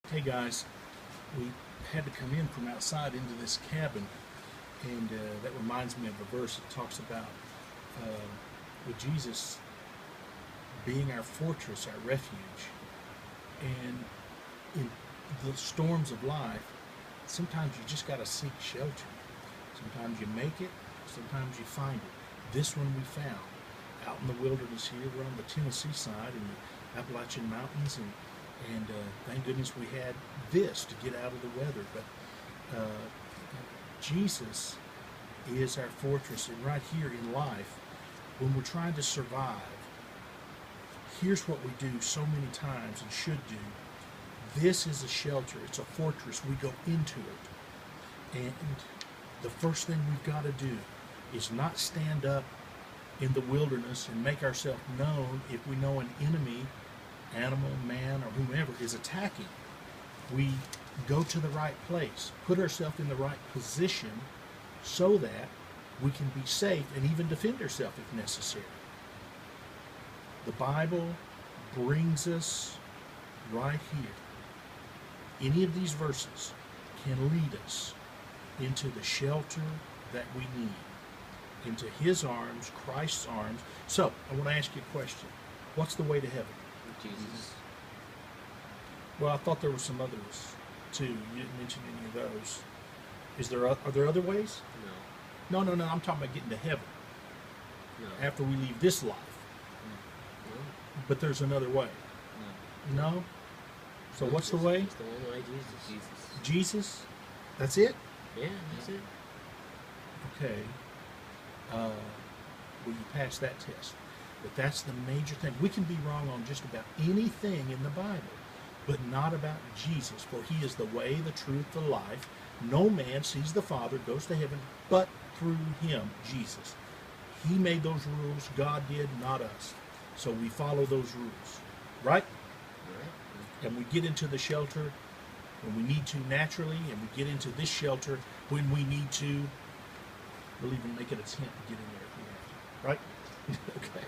Hey guys, we had to come in from outside into this cabin, and that reminds me of a verse that talks about with Jesus being our fortress, our refuge. And in the storms of life, sometimes you just got to seek shelter. Sometimes you make it, sometimes you find it. This one we found out in the wilderness here. We're on the Tennessee side in the Appalachian Mountains, and thank goodness we had this to get out of the weather. But Jesus is our fortress, and right here in life, when we're trying to survive, here's what we do so many times and should do. This is a shelter. It's a fortress. We go into it. And the first thing we've got to do is not stand up in the wilderness and make ourselves known if we know an enemy, animal, man, or whomever is attacking. We go to the right place, put ourselves in the right position so that we can be safe and even defend ourselves if necessary. The Bible brings us right here. Any of these verses can lead us into the shelter that we need, into His arms, Christ's arms. So, I want to ask you a question. What's the way to heaven? Jesus. Well, I thought there were some others too. You didn't mention any of those. Are there other ways? No. No. I'm talking about getting to heaven No. after we leave this life. No. But there's another way. No. No? So what's the way? It's the one way, Jesus. Jesus? That's it? Yeah, that's it. Okay. Well, you passed that test. But that's the major thing. We can be wrong on just about anything in the Bible, but not about Jesus. For He is the way, the truth, the life. No man sees the Father, goes to heaven, but through Him, Jesus. He made those rules. God did, not us. So we follow those rules. Right? Right. And we get into the shelter when we need to naturally, and we get into this shelter when we need to. We'll even make it a tent to get in there if we have to. Right? Okay.